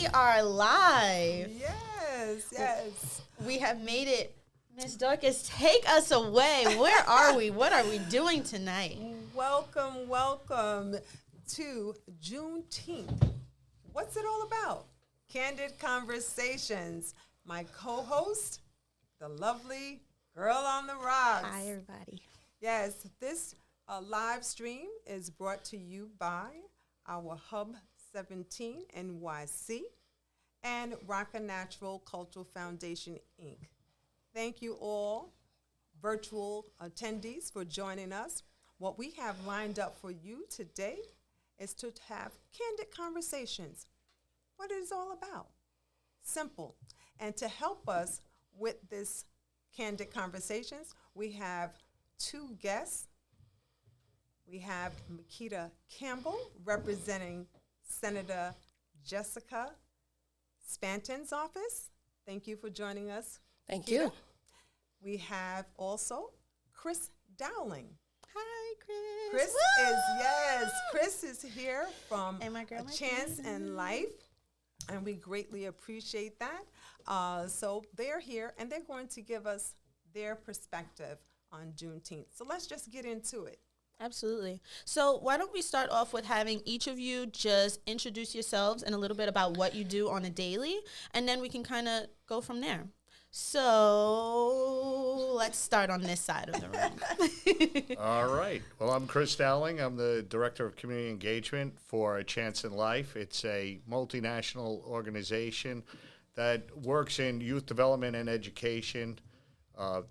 we are live. Yes. We have made it. Miss Dorcas, take us away. Where are we? What are we doing tonight? Welcome to Juneteenth. What's it all about? Candid conversations. My co-host, the lovely Girl on the Rocks. Hi, everybody. Yes, this live stream is brought to you by our Hub 17 NYC and Rocker Natural Cultural Foundation, Inc. Thank you all, virtual attendees, for joining us. What we have lined up for you today is to have candid conversations. What it is all about. Simple. And to help us with this candid conversations, we have two guests. We have Mekeda Campbell representing Senator Scarcella-Spanton's office. Thank you for joining us. Thank Mekeda. you. We have also Chris Dowling. Hi, Chris. Chris is here from And my girl, A Chance in Life, and we greatly appreciate that. So they're here, and they're going to give us their perspective on Juneteenth. So let's just get into it. Absolutely. So why don't we start off with having each of you just introduce yourselves and a little bit about what you do on a daily, and then we can kind of go from there. So let's start on this side of the room. All right. Well, I'm Chris Dowling. I'm the Director of Community Engagement for A Chance in Life. It's a multinational organization that works in youth development and education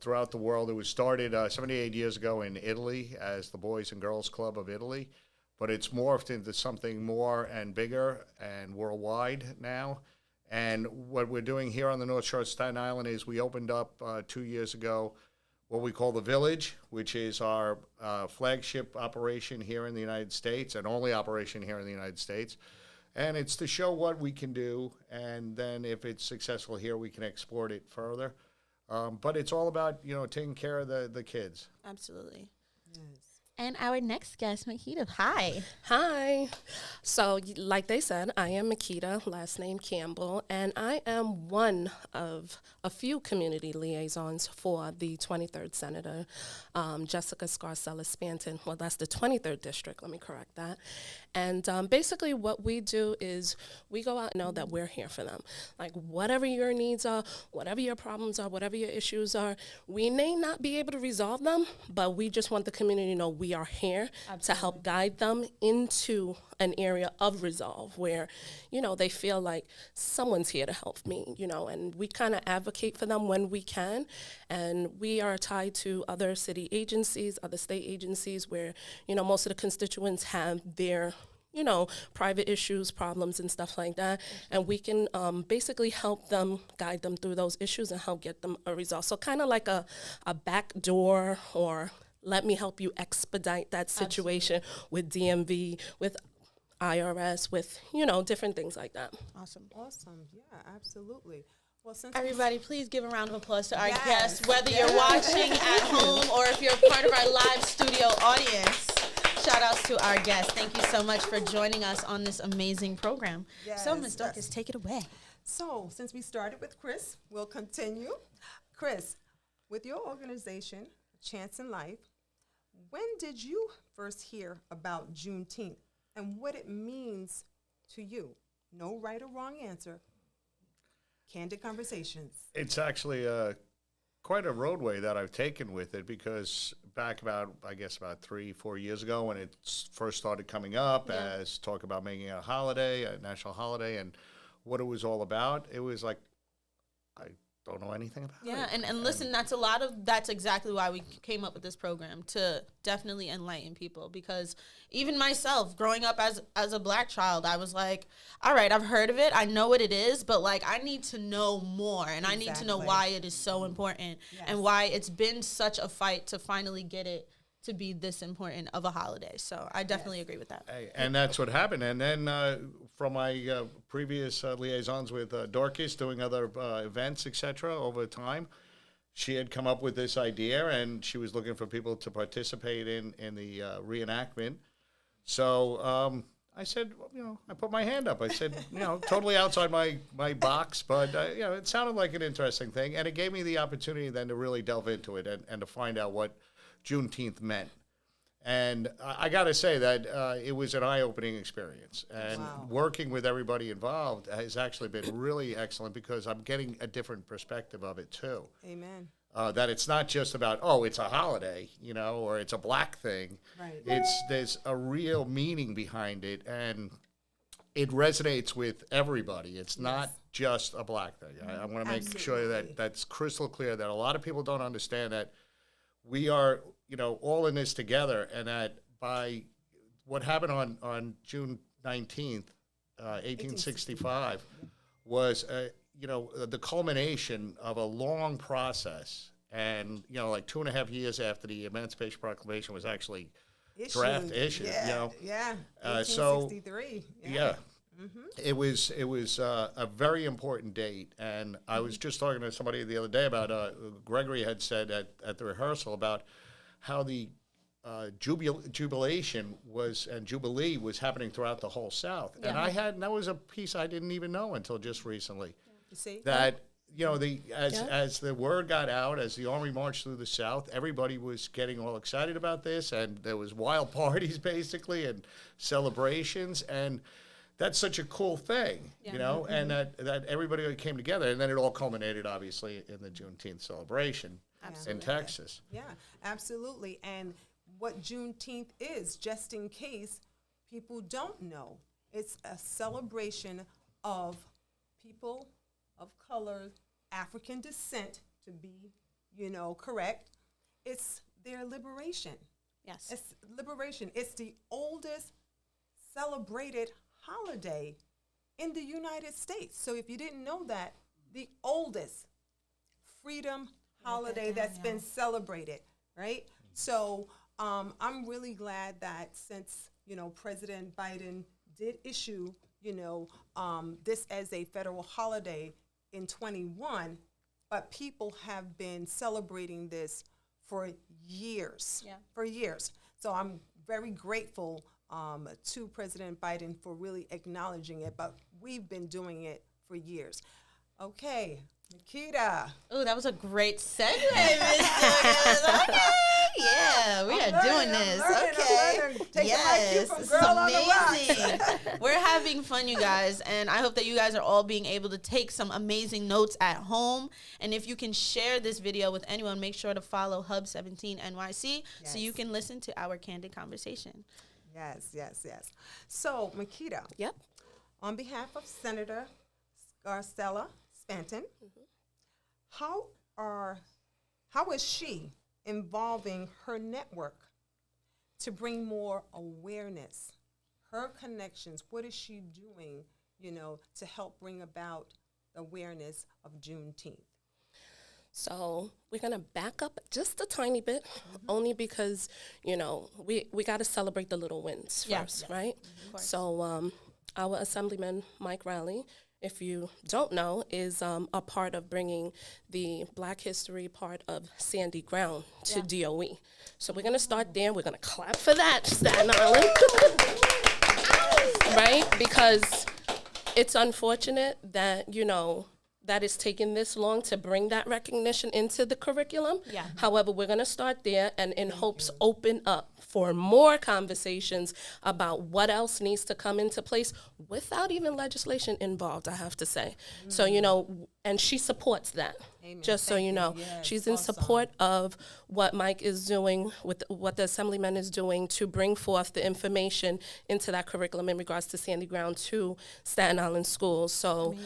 throughout the world. It was started 78 years ago in Italy as the Boys and Girls Club of Italy, but it's morphed into something more and bigger and worldwide now. And what we're doing here on the North Shore of Staten Island is we opened up 2 years ago what we call the Village, which is our flagship operation here in the United States and only operation here in the United States. And it's to show what we can do, and then if it's successful here, we can export it further. But it's all about, taking care of the kids. Absolutely. Yes. And our next guest, Mekeda. Hi. Hi. So, like they said, I am Mekeda, last name Campbell, and I am one of a few community liaisons for the 23rd Senator, Jessica Scarcella-Spanton. Well, that's the 23rd District, let me correct that. And basically what we do is we go out and know that we're here for them. Like, whatever your needs are, whatever your problems are, whatever your issues are, we may not be able to resolve them, but we just want the community to know we are here to help guide them into an area of resolve where, they feel like someone's here to help me, and we kind of advocate for them when we can. And we are tied to other city agencies, other state agencies where, most of the constituents have their private issues, problems, and stuff like that. And we can basically help them, guide them through those issues and help get them a result. So kind of like a back door, or let me help you expedite that situation with DMV, with IRS, with, different things like that. Awesome. Yeah, absolutely. Well, since Everybody, please give a round of applause to our Yes. guests, whether you're watching at home or if you're part of our live studio audience. Shout outs to our guests. Thank you so much for joining us on this amazing program. So, Yes, Ms. Dorcas, take it away. So, since we started with Chris, we'll continue. Chris, with your organization, Chance in Life, when did you first hear about Juneteenth and what it means to you? No right or wrong answer. Candid conversations. It's actually quite a roadway that I've taken with it, because back about 3-4 years ago when it first started coming up as talk about making it a holiday, a national holiday, and what it was all about, it was like, I don't know anything about it. Yeah, and listen, that's exactly why we came up with this program, to definitely enlighten people, because even myself, growing up as a black child, I was like, all right, I've heard of it, I know what it is, but like I need to know more, and I need to know why it is so important, and why it's been such a fight to finally get it to be this important of a holiday. So I definitely agree with that. Hey, and that's what happened. And then from my previous liaisons with Dorcas, doing other events, etc., over time, she had come up with this idea, and she was looking for people to participate in the reenactment. So I said, well, I put my hand up. I said, totally outside my box, but, it sounded like an interesting thing. And it gave me the opportunity then to really delve into it and to find out what Juneteenth meant. And I got to say that it was an eye-opening experience. And working with everybody involved has actually been really excellent because I'm getting a different perspective of it, too. Amen. That it's not just about, it's a holiday, or it's a black thing. Right. There's a real meaning behind it, and it resonates with everybody. It's not just a black thing. I want to make sure that that's crystal clear, that a lot of people don't understand that we are, all in this together, and that by what happened on June 19th, 1865, was the culmination of a long process. And, like 2.5 years after the Emancipation Proclamation was actually issued. 1863. It was a very important date. And I was just talking to somebody the other day about, Gregory had said at the rehearsal about how the jubilation and Jubilee was happening throughout the whole South. And that was a piece I didn't even know until just recently. You see? That, as the word got out, as the Army marched through the South, everybody was getting all excited about this, and there was wild parties, basically, and celebrations, and that's such a cool thing, and that everybody came together, and then it all culminated, obviously, in the Juneteenth celebration in Texas. Yeah, absolutely. And what Juneteenth is, just in case people don't know, it's a celebration of people of color, African descent, to be, correct. It's their liberation. Yes. It's liberation. It's the oldest celebrated holiday in the United States. So if you didn't know that, the oldest freedom holiday that's been celebrated, right? So I'm really glad that since, President Biden did issue, this as a federal holiday in 21, but people have been celebrating this for years. So I'm very grateful to President Biden for really acknowledging it, but we've been doing it for years. Okay, Mekeda. Oh, that was a great segue, Miss Dorcas. Okay. Yeah, we are doing this. Okay. Yes, this is amazing. We're having fun, you guys, and I hope that you guys are all being able to take some amazing notes at home. And if you can share this video with anyone, make sure to follow Hub 17 NYC so you can listen to our candid conversation. Yes. So, Mekeda. Yep. On behalf of Senator Scarcella-Spanton, how is she involving her network to bring more awareness? Her connections, what is she doing, to help bring about awareness of Juneteenth? So we're going to back up just a tiny bit, only because, we got to celebrate the little wins first, right? So our Assemblyman, Mike Riley, if you don't know, is a part of bringing the Black history part of Sandy Ground to DOE. So we're going to start there. We're going to clap for that, Staten Island. Right? Because it's unfortunate that, that it's taken this long to bring that recognition into the curriculum. Yeah. However, we're going to start there and in hopes open up for more conversations about what else needs to come into place without even legislation involved, I have to say. So, and she supports that. Amen. Just so you know, she's in support of what Mike is doing, with what the Assemblyman is doing to bring forth the information into that curriculum in regards to Sandy Ground to Staten Island schools. So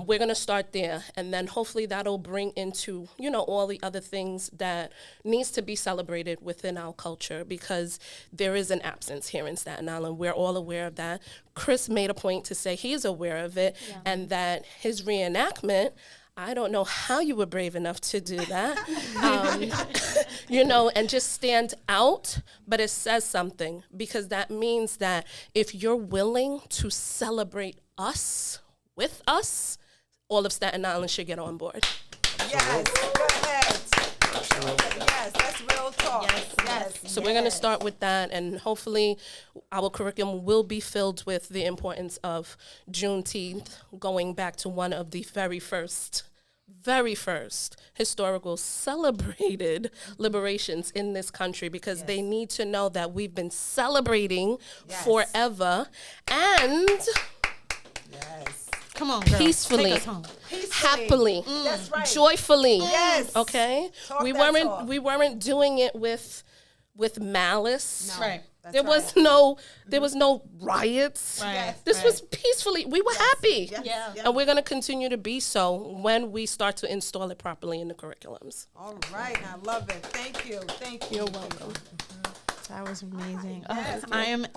we're going to start there, and then hopefully that'll bring into, all the other things that needs to be celebrated within our culture, because there is an absence here in Staten Island. We're all aware of that. Chris made a point to say he's aware of it, and that his reenactment, I don't know how you were brave enough to do that, and just stand out, but it says something, because that means that if you're willing to celebrate us, with us, all of Staten Island should get on board. Yes, go ahead. Absolutely. Yes, that's real talk. Yes. So we're going to start with that, and hopefully our curriculum will be filled with the importance of Juneteenth, going back to one of the very first historical celebrated liberations in this country, because they need to know that we've been celebrating forever, and come on, girl. peacefully, Take us home. happily, That's right. joyfully. Yes. Okay, Talk we that weren't talk. we weren't doing it with malice. No. Right. That's There was no riots. Right. Yes. This was peacefully. We were happy. Yes. Yeah. Yes. And we're going to continue to be so when we start to install it properly in the curriculums. All right. I love it. Thank you. Thank you. You're welcome. That was amazing. Yes. I am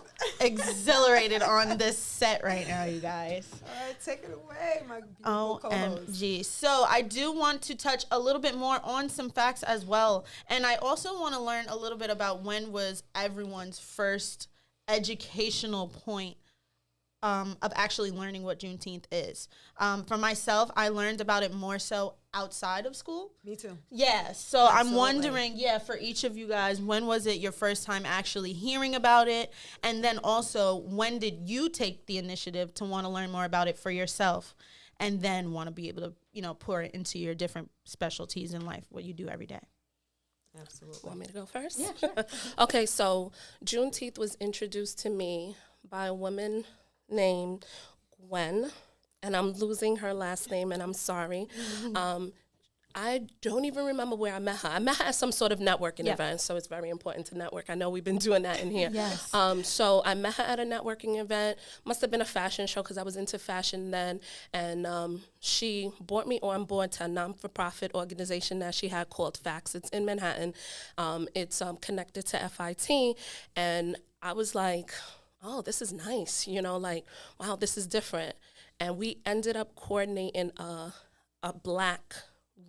exhilarated on this set right now, you guys. All right. Take it away, my beautiful co-host. OMG. So I do want to touch a little bit more on some facts as well. And I also want to learn a little bit about when was everyone's first educational point of actually learning what Juneteenth is. For myself, I learned about it more so outside of school. Me too. Yeah, so Absolutely. I'm wondering, for each of you guys, when was it your first time actually hearing about it? And then also, when did you take the initiative to want to learn more about it for yourself and then want to be able to, pour it into your different specialties in life, what you do every day? Absolutely. Want me to go first? Yeah, sure. Okay, so Juneteenth was introduced to me by a woman named Gwen, and I'm losing her last name, and I'm sorry. I don't even remember where I met her. I met her at some sort of networking event, so it's very important to network. I know we've been doing that in here. Yes. So I met her at a networking event. Must have been a fashion show because I was into fashion then. And she brought me on board to a non-for-profit organization that she had called FACTS. It's in Manhattan. It's connected to FIT. And I was like, oh, this is nice. Wow, this is different. And we ended up coordinating a black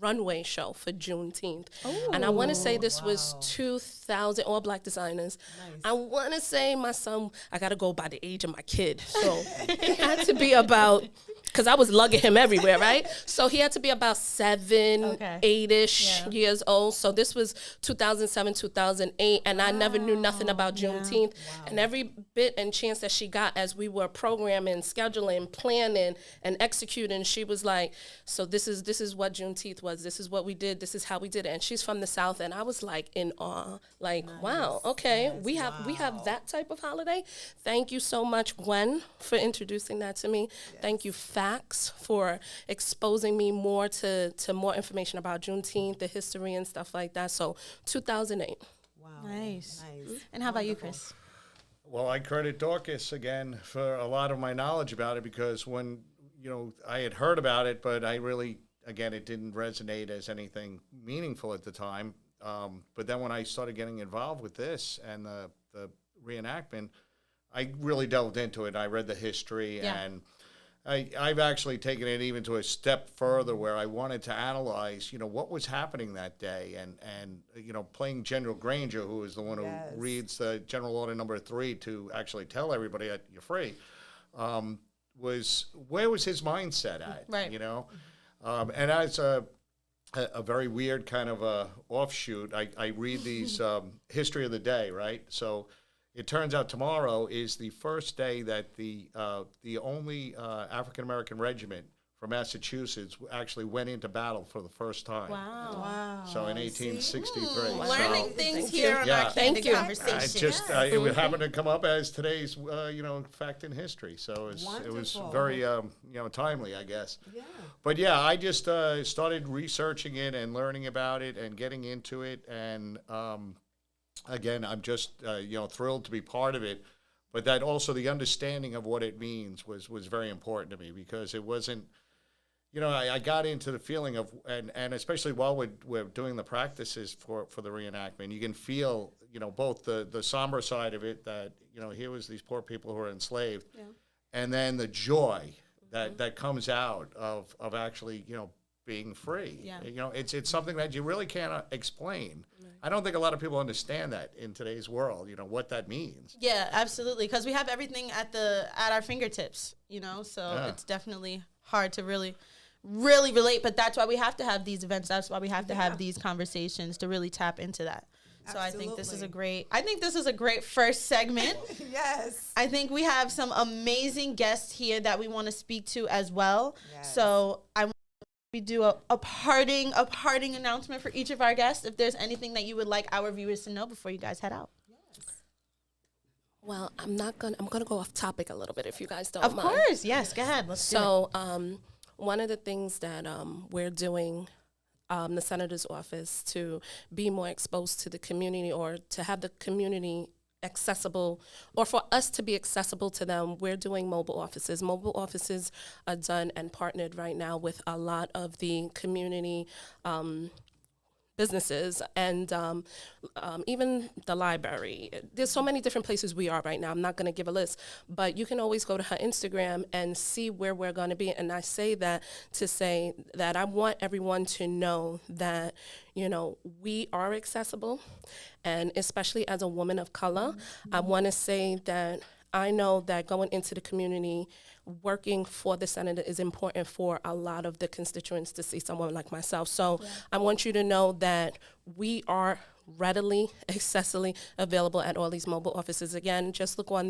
runway show for Juneteenth. And I want to say this was 2000, all black designers. Nice. I want to say my son, I got to go by the age of my kid. So it had to be about, because I was lugging him everywhere, right? So he had to be about 7, 8-ish years old. So this was 2007, 2008, and I never knew nothing about Juneteenth. And every bit and chance that she got as we were programming, scheduling, planning, and executing, she was like, so this is what Juneteenth was. This is what we did. This is how we did it. And she's from the South, and I was like in awe. Like, wow, okay, we have that type of holiday. Thank you so much, Gwen, for introducing that to me. Thank you, FACTS, for exposing me more to more information about Juneteenth, the history and stuff like that. So 2008. Wow. Nice. And how about you, Chris? Well, I credit Dorcas again for a lot of my knowledge about it, because when, I had heard about it, but I really, again, it didn't resonate as anything meaningful at the time. But then when I started getting involved with this and the reenactment, I really delved into it. I read the history, and I've actually taken it even to a step further where I wanted to analyze, what was happening that day, and playing General Granger, who is the one who reads the General Order Number 3 to actually tell everybody that you're free, where was his mindset at, Right. And as a very weird kind of offshoot, I read these history of the day, right? So it turns out tomorrow is the first day that the only African-American regiment from Massachusetts actually went into battle for the first time. Wow. So in 1863. Learning So things here on our candid conversation. it just it happened to come up as today's fact in history. So it was very timely, I guess. Yeah. But yeah, I just started researching it and learning about it and getting into it, and again, I'm just thrilled to be part of it. But that also the understanding of what it means was very important to me, because it wasn't. I got into the feeling of, and especially while we're doing the practices for the reenactment, you can feel, both the somber side of it, that, here was these poor people who were enslaved, and then the joy that comes out of actually, being free. Yeah. It's something that you really can't explain. Right. I don't think a lot of people understand that in today's world, what that means. Yeah, absolutely, because we have everything at our fingertips, so it's definitely hard to really relate, but that's why we have to have these events. That's why we have to have these conversations to really tap into that. So I think this is a great first segment. Yes. I think we have some amazing guests here that we want to speak to as well. Yes. So we do a parting announcement for each of our guests. If there's anything that you would like our viewers to know before you guys head out. Well, I'm gonna go off topic a little bit if you guys don't mind. Of course, yes, go ahead. Let's do it. So, one of the things that we're doing, the Senator's office, to be more exposed to the community, or to have the community accessible, or for us to be accessible to them, we're doing mobile offices. Mobile offices are done and partnered right now with a lot of the community businesses, and even the library. There's so many different places we are right now. I'm not going to give a list, but you can always go to her Instagram and see where we're going to be. And I say that to say that I want everyone to know that, we are accessible, and especially as a woman of color, I want to say that I know that going into the community, working for the senator is important for a lot of the constituents to see someone like myself. So I want you to know that we are readily, accessibly available at all these mobile offices. Again, just look on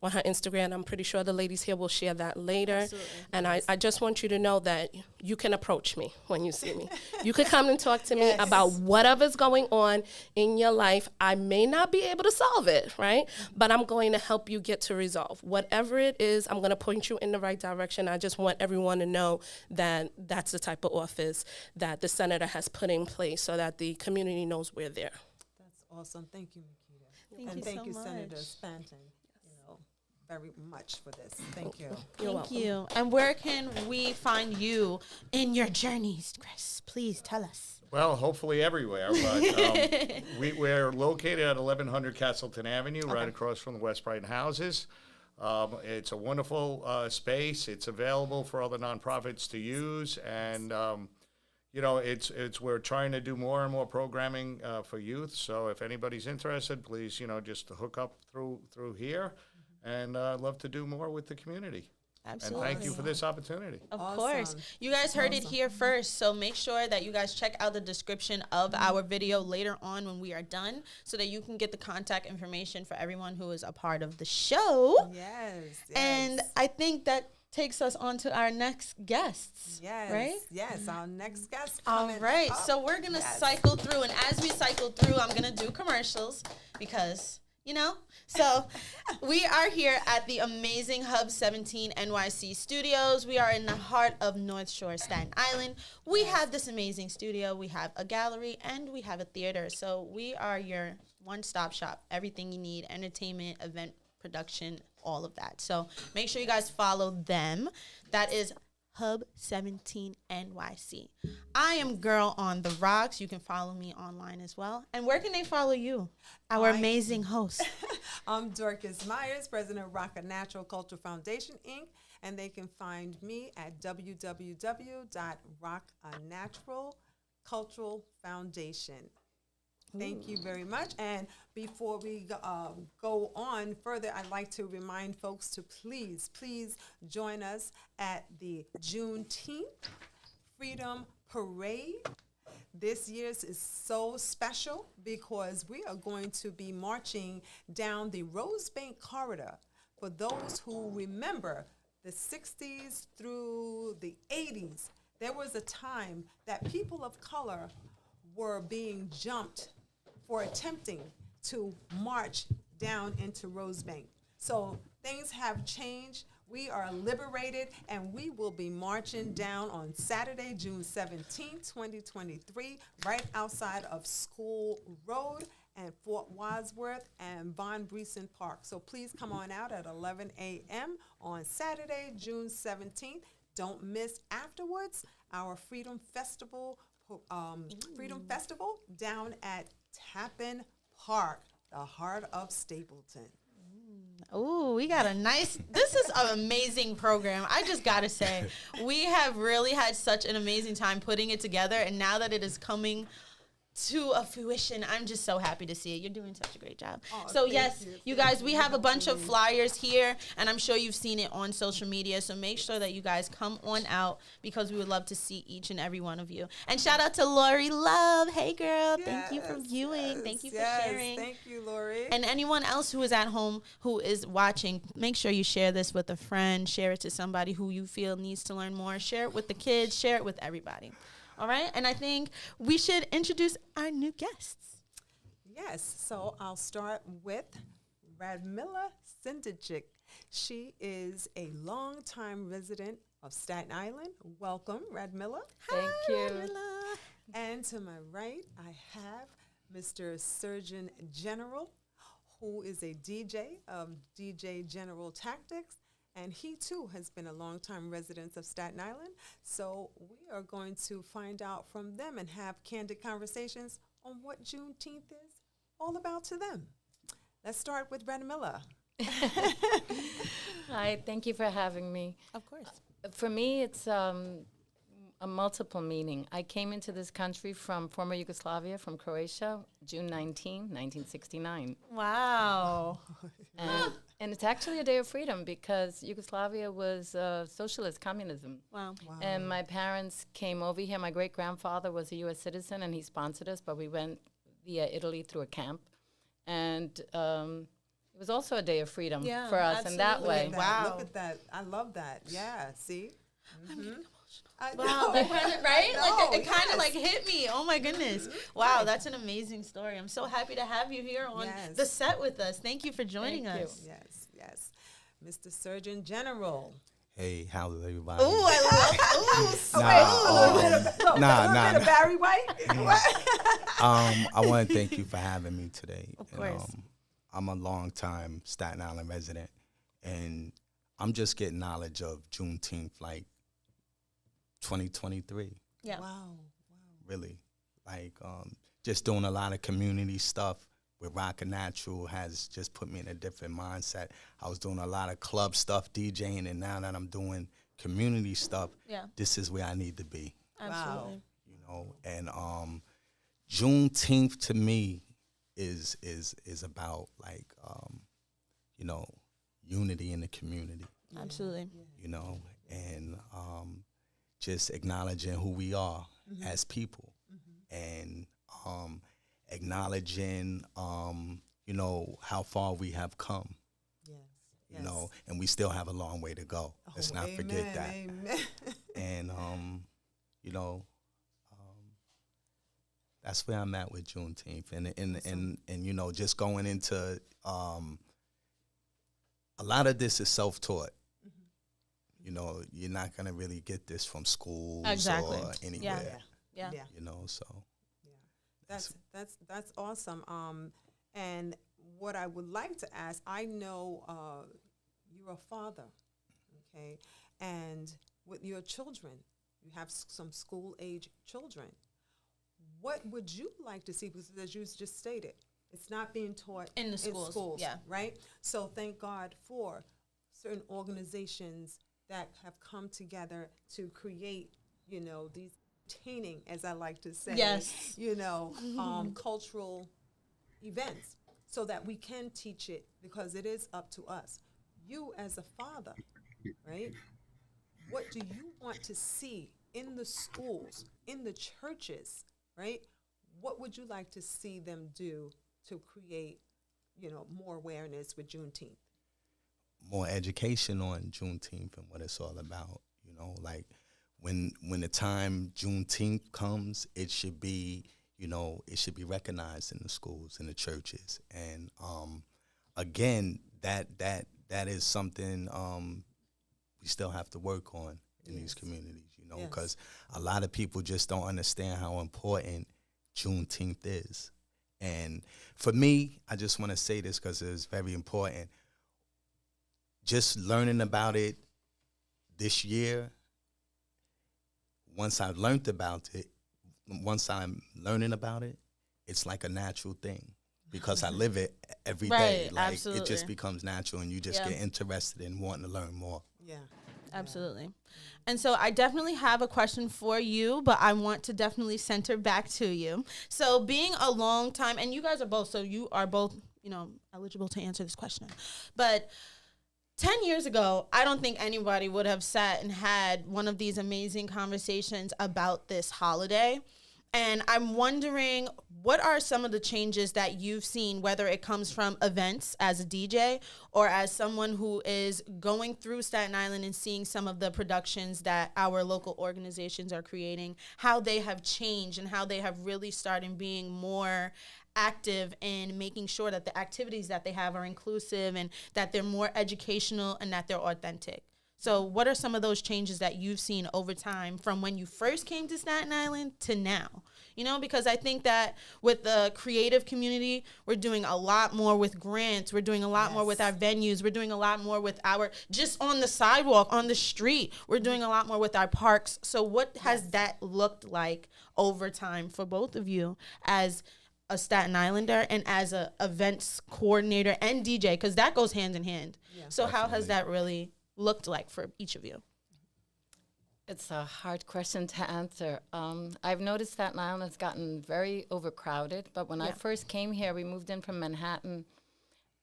her Instagram. I'm pretty sure the ladies here will share that later. Absolutely. And I just want you to know that you can approach me when you see me. You can come and talk to me about whatever's going on in your life. I may not be able to solve it, right? But I'm going to help you get to resolve. Whatever it is, I'm going to point you in the right direction. I just want everyone to know that that's the type of office that the senator has put in place so that the community knows we're there. That's awesome. Thank you, Mekeda. Thank you so much. Senator Spanton, very much for this. Thank you. Thank you. And where can we find you in your journeys, Chris? Please tell us. Well, hopefully everywhere, but we're located at 1100 Castleton Avenue, right across from the West Brighton houses. It's a wonderful space. It's available for all the nonprofits to use, and we're trying to do more and more programming for youth. So if anybody's interested, please, just hook up through here, and I'd love to do more with the community. Absolutely. And thank you for this opportunity. Of course. You guys heard it here first, so make sure that you guys check out the description of our video later on when we are done, so that you can get the contact information for everyone who is a part of the show. Yes. And I think that takes us on to our next guests. Yes. Right? Yes, our next guest. All right. Up. So we're going to cycle through, and as we cycle through, I'm going to do commercials because... So we are here at the amazing Hub 17 NYC studios. We are in the heart of North Shore, Staten Island. We have this amazing studio. We have a gallery and we have a theater. So we are your one-stop shop. Everything you need, entertainment, event production, all of that. So make sure you guys follow them. That is Hub 17 NYC. I am Girl on the Rocks. You can follow me online as well. And where can they follow you, our amazing host? I'm Dorcas Meyers, president of Rock Natural Cultural Foundation, Inc., and they can find me at www.rocknaturalculturalfoundation. Thank you very much. And before we go on further, I'd like to remind folks to please join us at the Juneteenth Freedom Parade. This year's is so special because we are going to be marching down the Rosebank corridor. For those who remember the 60s through the 80s, there was a time that people of color were being jumped for attempting to march down into Rosebank. So things have changed. We are liberated, and we will be marching down on Saturday, June 17, 2023, right outside of School Road and Fort Wadsworth and Von Breesen Park. So please come on out at 11 a.m. on Saturday, June 17th. Don't miss afterwards our Freedom Festival down at Tappan Park, the heart of Stapleton. Oh, we got this is an amazing program. I just got to say, we have really had such an amazing time putting it together. And now that it is coming to a fruition. I'm just so happy to see it. You're doing such a great job. Oh, So thank yes, you guys, we have a bunch of flyers here, and I'm sure you've seen it on social media. So make sure that you guys come on out, because we would love to see each and every one of you. And shout out to Lori Love. Hey girl, thank you for viewing. Thank you for sharing. Thank you, Lori. And anyone else who is at home who is watching, make sure you share this with a friend. Share it to somebody who you feel needs to learn more. Share it with the kids. Share it with everybody. All right? And I think we should introduce our new guests. Yes, so I'll start with Radmila Sindicic. She is a longtime resident of Staten Island. Welcome, Radmila. Thank you. Radmila. And to my right, I have Mr. Surgeon General, who is a DJ of DJ General Tactics. And he, too, has been a longtime resident of Staten Island. So we are going to find out from them and have candid conversations on what Juneteenth is all about to them. Let's start with Radmila. Hi, thank you for having me. Of course. For me, it's a multiple meaning. I came into this country from former Yugoslavia, from Croatia, June 19, 1969. Wow. And it's actually a day of freedom because Yugoslavia was socialist communism. Wow. And my parents came over here. My great-grandfather was a U.S. citizen, and he sponsored us, but we went via Italy through a camp. And it was also a day of freedom for us in that way. Wow. Look at that. I love that. Yeah, see? I'm getting emotional. I Wow, know. right? I Like it kind know, of like hit me. Oh my goodness! Wow, that's an amazing story. I'm so happy to have you here on Yes. the set with us. Thank you for joining Thank you. us. Yes. Mr. Surgeon General. Hey, how's everybody? Ooh, I love. Nah, A little bit of Barry White. I want to thank you for having me today. Of course. I'm a long-time Staten Island resident, and I'm just getting knowledge of Juneteenth, like 2023. Yeah. Wow. Really, like just doing a lot of community stuff with Rock and Natural has just put me in a different mindset. I was doing a lot of club stuff, DJing, and now that I'm doing community stuff, Yeah. this is where I need to be. Absolutely. You know, and Juneteenth to me is about like you know, unity in the community, Absolutely. you know, and just acknowledging who we are as people, and acknowledging you know, how far we have come, Yes. you know, and we still have a long way to go. Let's not forget that. Amen. And you know, that's where I'm at with Juneteenth, and you know, just going into a lot of this is self-taught. You know, you're not gonna really get this from schools Exactly. or anywhere. Yeah. Yeah. You know, so That's awesome. And what I would like to ask, I know you're a father, okay, and with your children, you have some school-age children. What would you like to see? Because as you just stated, it's not being taught In the schools, yeah. right? So thank God for certain organizations that have come together to create, you know, these entertaining, as I like to say, Yes. you know, cultural events, so that we can teach it, because it is up to us. You as a father, right? What do you want to see in the schools, in the churches, right? What would you like to see them do to create, you know, more awareness with Juneteenth? more education on Juneteenth and what it's all about. You know, like when the time Juneteenth comes, it should be, you know, it should be recognized in the schools, in the churches. And again, that is something we still have to work on in these communities, you know, because a lot of people just don't understand how important Juneteenth is. And for me, I just want to say this because it's very important. Just learning about it this year, once I've learned about it, once I'm learning about it, it's like a natural thing because I live it every day. Like absolutely. it just becomes natural and you just get interested in wanting to learn more. Yeah. Absolutely. And so I definitely have a question for you, but I want to definitely center back to you. So being a long time, and you guys are both, so you are both, eligible to answer this question. But 10 years ago, I don't think anybody would have sat and had one of these amazing conversations about this holiday. And I'm wondering, what are some of the changes that you've seen, whether it comes from events as a DJ or as someone who is going through Staten Island and seeing some of the productions that our local organizations are creating, how they have changed and how they have really started being more active in making sure that the activities that they have are inclusive and that they're more educational and that they're authentic. So what are some of those changes that you've seen over time from when you first came to Staten Island to now? Because I think that with the creative community, we're doing a lot more with grants. We're doing a lot more with our venues. We're doing a lot more with just on the sidewalk, on the street. We're doing a lot more with our parks. So what has that looked like over time for both of you as a Staten Islander and as a events coordinator and DJ? Because that goes hand in hand. Yeah. So definitely. How has that really looked like for each of you? It's a hard question to answer. I've noticed Staten Island has gotten very overcrowded, but when I first came here, we moved in from Manhattan,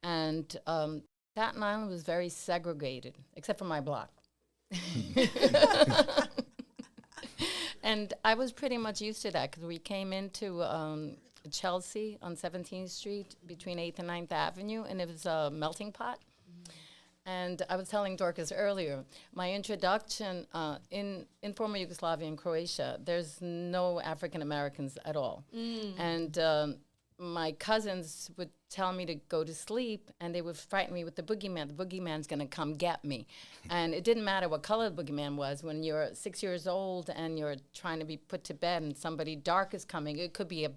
and Staten Island was very segregated, except for my block. And I was pretty much used to that because we came into Chelsea on 17th Street between 8th and 9th Avenue, and it was a melting pot. And I was telling Dorcas earlier, my introduction in former Yugoslavia and Croatia, there's no African Americans at all. And my cousins would tell me to go to sleep, and they would frighten me with the boogeyman. The boogeyman's going to come get me. And it didn't matter what color the boogeyman was. When you're 6 years old and you're trying to be put to bed and somebody dark is coming, it could be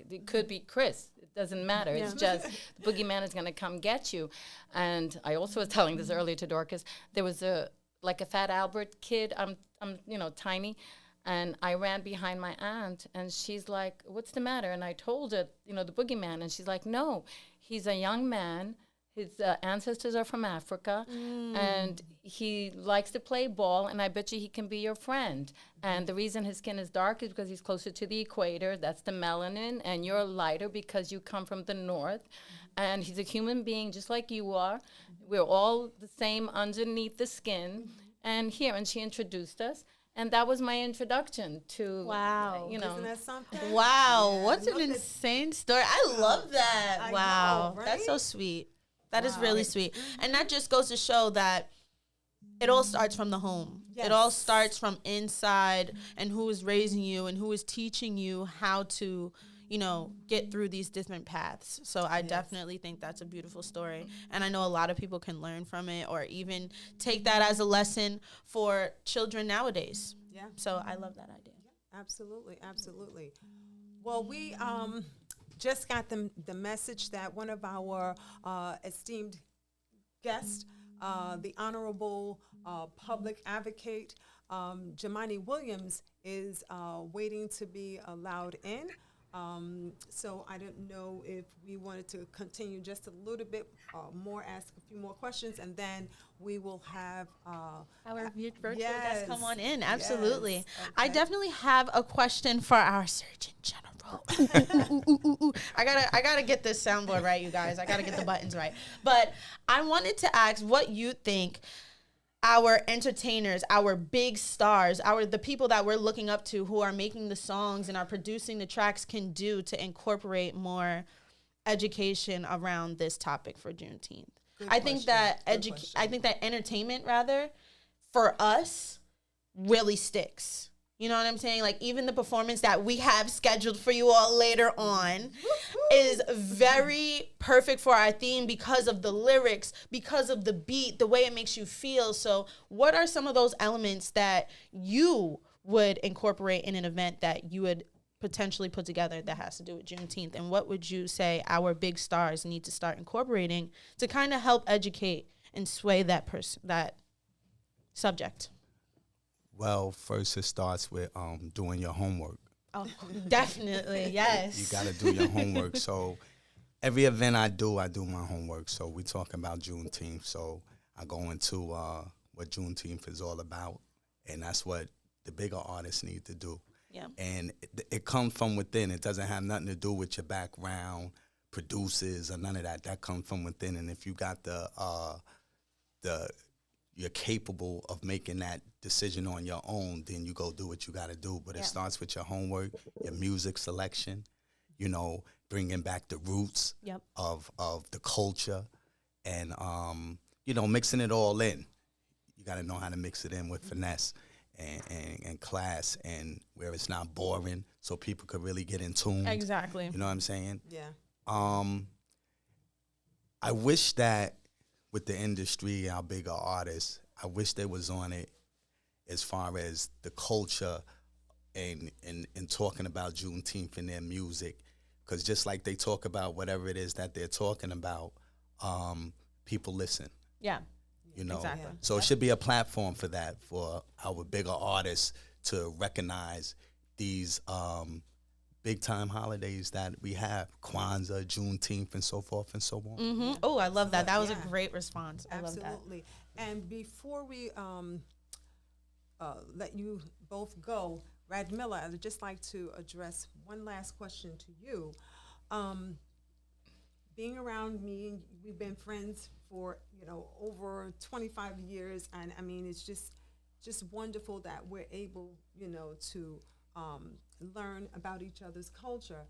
it could be Chris. It doesn't matter. Yeah. It's just the boogeyman is going to come get you. And I also was telling this earlier to Dorcas. There was a Fat Albert kid. I'm tiny, and I ran behind my aunt, and she's like, "What's the matter?" And I told her, the boogeyman, and she's like, "No, he's a young man. His ancestors are from Africa, and he likes to play ball, and I bet you he can be your friend. And the reason his skin is dark is because he's closer to the equator. That's the melanin, and you're lighter because you come from the north. And he's a human being just like you are. We're all the same underneath the skin. And she introduced us. And that was my introduction to, wow. Isn't that something? Wow, yeah, what an insane story. I love that. I wow, know, right? That's so sweet. That is really sweet. And that just goes to show that it all starts from the home. Yes. It all starts from inside, and who is raising you and who is teaching you how to, get through these different paths. So I definitely think that's a beautiful story. And I know a lot of people can learn from it or even take that as a lesson for children nowadays. Yeah. So I love that idea. Yeah, absolutely. Absolutely. Well, we just got the message that one of our esteemed guests, the Honorable Public Advocate, Jumaane Williams, is waiting to be allowed in. So I don't know if we wanted to continue just a little bit more, ask a few more questions, and then we will have our virtual guests come on in. Absolutely. Yes. Okay. I definitely have a question for our Surgeon General. I gotta get this soundboard right, you guys. I gotta get the buttons right. But I wanted to ask what you think our entertainers, our big stars, the people that we're looking up to who are making the songs and are producing the tracks can do to incorporate more education around this topic for Juneteenth. I think that entertainment for us really sticks. You know what I'm saying? Like, even the performance that we have scheduled for you all later on is very perfect for our theme because of the lyrics, because of the beat, the way it makes you feel. So what are some of those elements that you would incorporate in an event that you would potentially put together that has to do with Juneteenth? And what would you say our big stars need to start incorporating to kind of help educate and sway that subject? Well, first it starts with doing your homework. Oh, definitely, yes. You got to do your homework. So every event I do my homework. So we talking about Juneteenth. So I go into what Juneteenth is all about, and that's what the bigger artists need to do. Yeah. And it comes from within. It doesn't have nothing to do with your background, producers, or none of that. That comes from within. And if you got you're capable of making that decision on your own, then you go do what you got to do. But it starts with your homework, your music selection, you know, bringing back the roots of the culture, and you know, mixing it all in. You got to know how to mix it in with finesse and class, and where it's not boring, so people could really get in tune. Exactly. You know what I'm saying? Yeah. I wish that with the industry, our bigger artists, I wish they was on it as far as the culture and talking about Juneteenth in their music, because just like they talk about whatever it is that they're talking about, people listen. Yeah. You know, exactly. So it should be a platform for that, for our bigger artists to recognize these big time holidays that we have, Kwanzaa, Juneteenth, and so forth and so on. Mm-hmm. Oh, I love that. That was a great response. I love that. Absolutely. And before we let you both go, Radmila, I'd just like to address one last question to you. Being around me, we've been friends for, you know, over 25 years, and I mean, it's just wonderful that we're able, you know, to learn about each other's culture.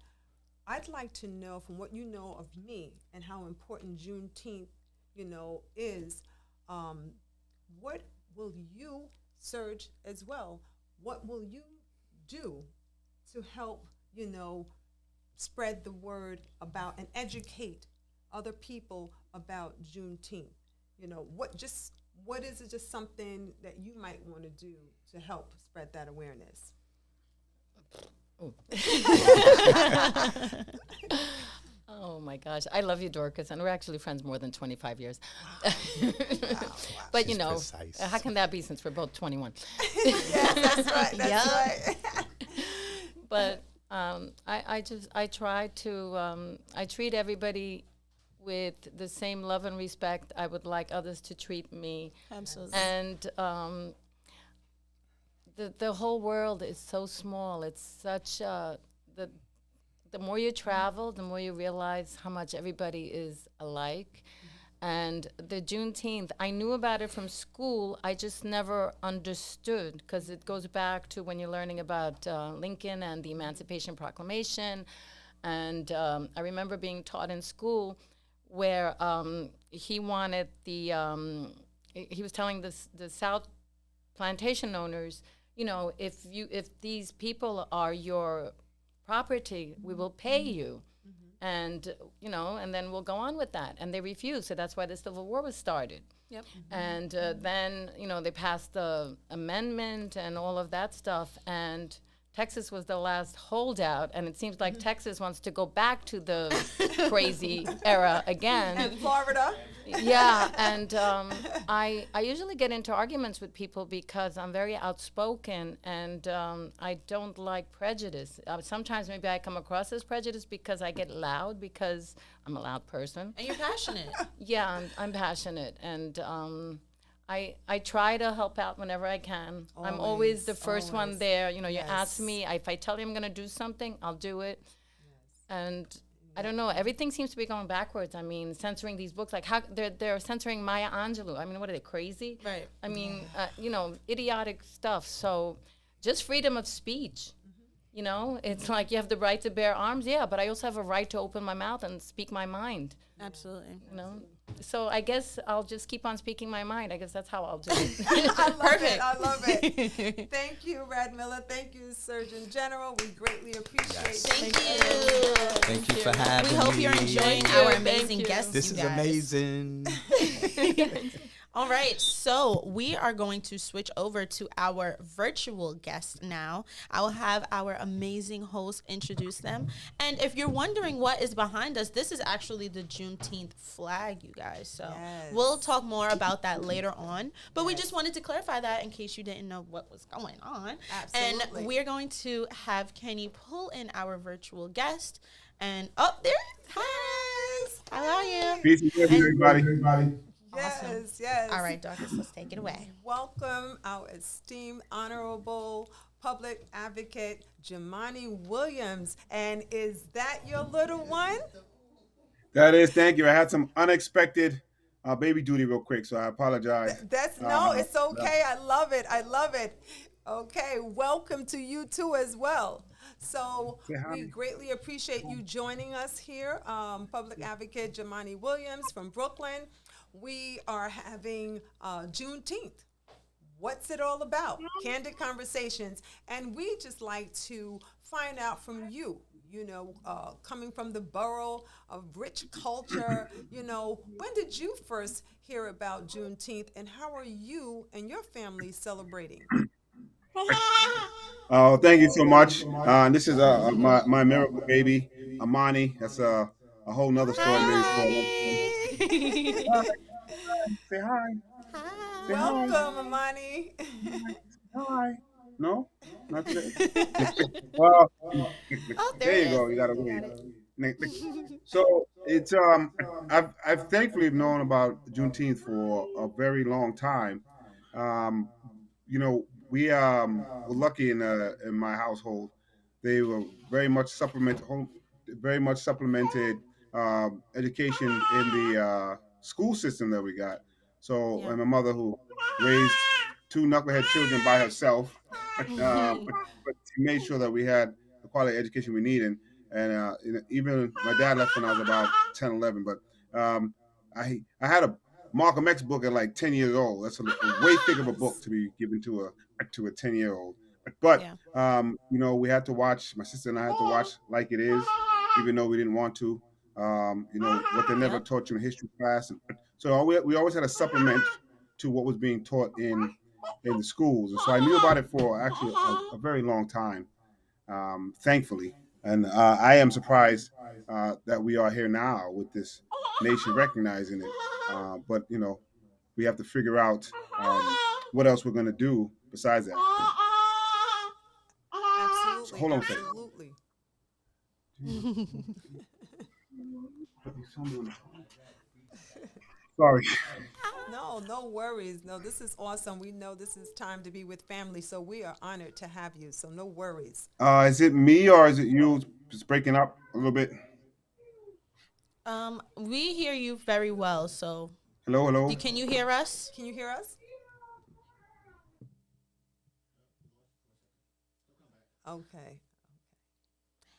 I'd like to know, from what you know of me and how important Juneteenth, you know, is, what will you, Serge, as well, what will you do to help, you know, spread the word about and educate other people about Juneteenth? You know, what is it, just something that you might want to do to help spread that awareness? Oh my gosh, I love you, Dorcas, and we're actually friends more than 25 years. But She's you know, precise. how can that be since we're both 21? Yes, that's right. That's right. But I treat everybody with the same love and respect I would like others to treat me. Absolutely. And the whole world is so small. It's such the more you travel, the more you realize how much everybody is alike. And the Juneteenth, I knew about it from school. I just never understood, because it goes back to when you're learning about Lincoln and the Emancipation Proclamation. And I remember being taught in school where he wanted he was telling the South plantation owners, you know, if these people are your property, we will pay you. And, you know, and then we'll go on with that. And they refused. So that's why the Civil War was started. Yep. And then, you know, they passed the amendment and all of that stuff. And Texas was the last holdout. And it seems like Texas wants to go back to the crazy era again. And Florida. Yeah, and I usually get into arguments with people because I'm very outspoken, and I don't like prejudice. Sometimes maybe I come across as prejudice because I get loud, because I'm a loud person. And you're passionate. Yeah, I'm passionate, and I try to help out whenever I can. I'm always the first one there. You know, you ask me, if I tell you I'm going to do something, I'll do it. And I don't know. Everything seems to be going backwards. I mean, censoring these books, like how they're censoring Maya Angelou. I mean, what are they, crazy? Right. I mean, you know, idiotic stuff. So, just freedom of speech. You know, it's like you have the right to bear arms, yeah, but I also have a right to open my mouth and speak my mind. Absolutely. You know, so I guess I'll just keep on speaking my mind. I guess that's how I'll do it. I love Perfect. it. I love it. Thank you, Radmila. Thank you, Surgeon General. We greatly appreciate it. Thank you. Thank you for having me. We hope you're enjoying Thank our you. amazing Thank you. guests. This you is guys. amazing. All right, so we are going to switch over to our virtual guest now. I will have our amazing host introduce them. And if you're wondering what is behind us, this is actually the Juneteenth flag, you guys. So we'll talk more about that later on. But we just wanted to clarify that in case you didn't know what was going on. Absolutely. And we're going to have Kenny pull in our virtual guest. And, oh, there it is. Hi. How are you? Peace and blessings, everybody. Yes. Yes. All right, Dorcas, let's take it away. Welcome our esteemed, honorable public advocate, Jumaane Williams. And is that your little one? That is, thank you. I had some unexpected baby duty real quick, so I apologize. No, it's okay. I love it. I love it. Okay, welcome to you too as well. So we greatly appreciate you joining us here, Public Advocate Jumaane Williams from Brooklyn. We are having Juneteenth. What's it all about? Candid conversations. And we just like to find out from you, coming from the borough of rich culture, when did you first hear about Juneteenth and how are you and your family celebrating? Oh, thank you so much. This is my miracle baby, Amani. That's a whole nother story maybe for another time. Say hi. Say hi. Welcome, Amani. Hi. No? Not today. Well, there you go. You got to wait. So it's I've thankfully known about Juneteenth for a very long time. We were lucky in my household. They were very much supplemented education in the school system that we got. So, Yeah. and my mother who raised two knucklehead children by herself, but she made sure that we had the quality education we needed. And even my dad left when I was about 10, 11. But I had a Malcolm X book at like 10 years old. That's a way thick of a book to be given to a 10-year-old. But Yeah. we had to watch. My sister and I had to watch Like It Is, even though we didn't want to. What they never taught you in history class, and so we always had a supplement to what was being taught in the schools. And so I knew about it for actually a very long time, thankfully. And I am surprised that we are here now with this nation recognizing it. But we have to figure out what else we're going to do besides that. Absolutely. So hold on a second. Absolutely. Sorry. No worries. No, this is awesome. We know this is time to be with family, so we are honored to have you. So no worries. Is it me or is it you? It's breaking up a little bit. We hear you very well. So, Hello. can you hear us? Can you hear us? Okay.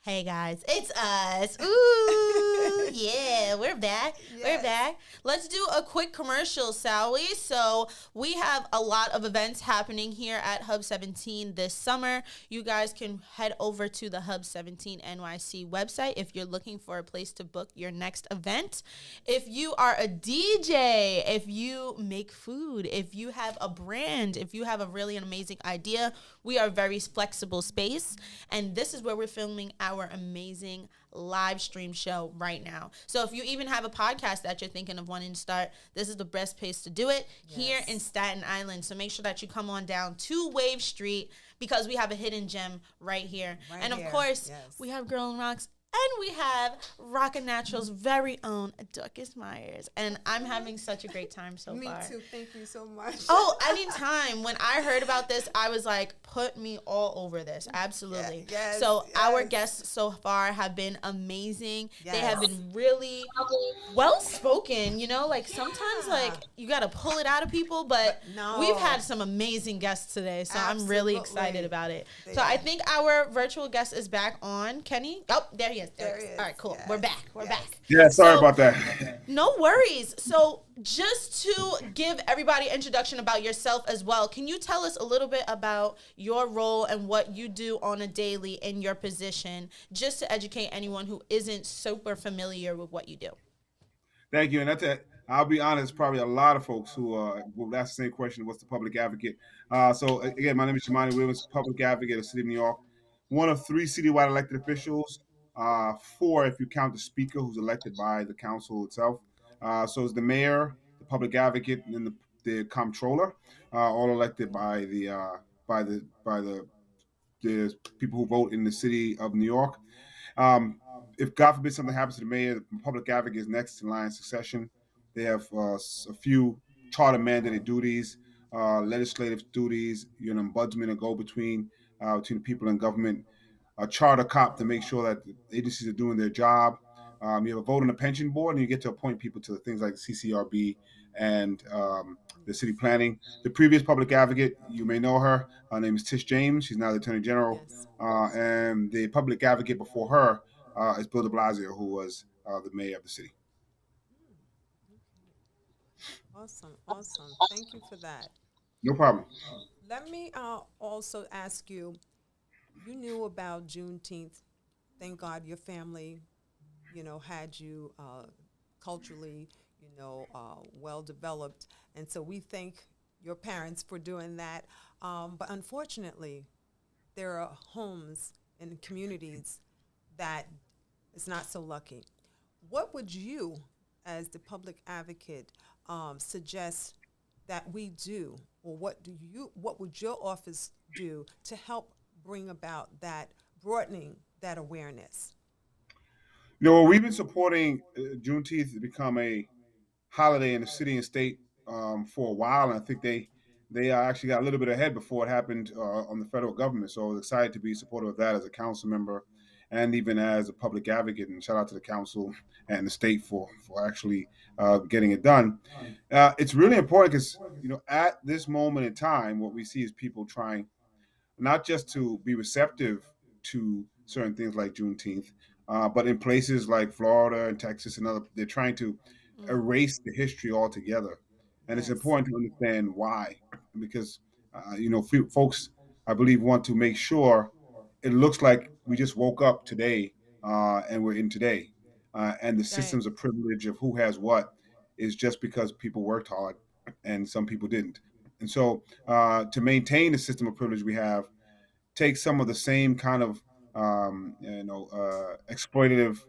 Hey guys, it's us. Ooh, yeah, we're back. We're Yes. back. Let's do a quick commercial, shall we? So we have a lot of events happening here at Hub 17 this summer. You guys can head over to the Hub 17 NYC website if you're looking for a place to book your next event. If you are a DJ, if you make food, if you have a brand, if you have a really amazing idea, we are a very flexible space. And this is where we're filming our amazing live stream show right now. So if you even have a podcast that you're thinking of wanting to start, this is the best place to do it here in Staten Island. So make sure that you come on down to Wave Street because we have a hidden gem right here. Right and of here, course, yes. we have GirlOnTheRocks. And we have Rockin' Natural's very own Dorcas Meyers. And I'm having such a great time so Me far. too. Thank you so much. Oh, anytime. When I heard about this, I was like, put me all over this. Absolutely. Yes, So our yes. guests so far have been amazing. They Yes. have been really well spoken. Like sometimes like you got to pull it out of people, but No. we've had some amazing guests today. So I'm really excited Absolutely. about it. They So I are. think our virtual guest is back on. Kenny? Oh, there he is. There he is. All right, cool. Yes. We're back. We're Yes. back. Yeah, sorry So- about that. No worries. So, just to give everybody an introduction about yourself as well, can you tell us a little bit about your role and what you do on a daily in your position, just to educate anyone who isn't super familiar with what you do? Thank you. And that's it. I'll be honest, probably a lot of folks who will ask the same question, what's the public advocate? Again, my name is Jumaane Williams, public advocate of the city of New York. One of 3 citywide elected officials, 4 if you count the speaker who's elected by the council itself. So it's the mayor, the public advocate, and then the comptroller, all elected by the people who vote in the city of New York. If God forbid something happens to the mayor, the public advocate is next in line of succession. They have a few charter mandated duties, legislative duties, ombudsman and go between people and government, a charter cop to make sure that the agencies are doing their job. You have a vote on the pension board, and you get to appoint people to things like the CCRB and the city planning. The previous public advocate, you may know her. Her name is Tish James. She's now the Attorney General. Yes. And the public advocate before her is Bill de Blasio, who was the mayor of the city. Awesome, awesome. Thank you for that. No problem. Let me also ask you, you knew about Juneteenth. Thank God your family, had you culturally, well developed. And so we thank your parents for doing that. But unfortunately, there are homes and communities that is not so lucky. What would you, as the public advocate, suggest that we do, or what would your office do to help bring about that broadening that awareness? We've been supporting Juneteenth to become a holiday in the city and state for a while, and I think they actually got a little bit ahead before it happened on the federal government. So I was excited to be supportive of that as a council member and even as a public advocate. And shout out to the council and the state for actually getting it done. It's really important because at this moment in time, what we see is people trying not just to be receptive to certain things like Juneteenth, but in places like Florida and Texas and other, they're trying to erase the history altogether. And it's Yes. important to understand why, because folks, I believe, want to make sure it looks like we just woke up today and we're in today, and the systems of privilege of who has what is just because people worked hard and some people didn't. And so to maintain the system of privilege we have, take some of the same kind of exploitative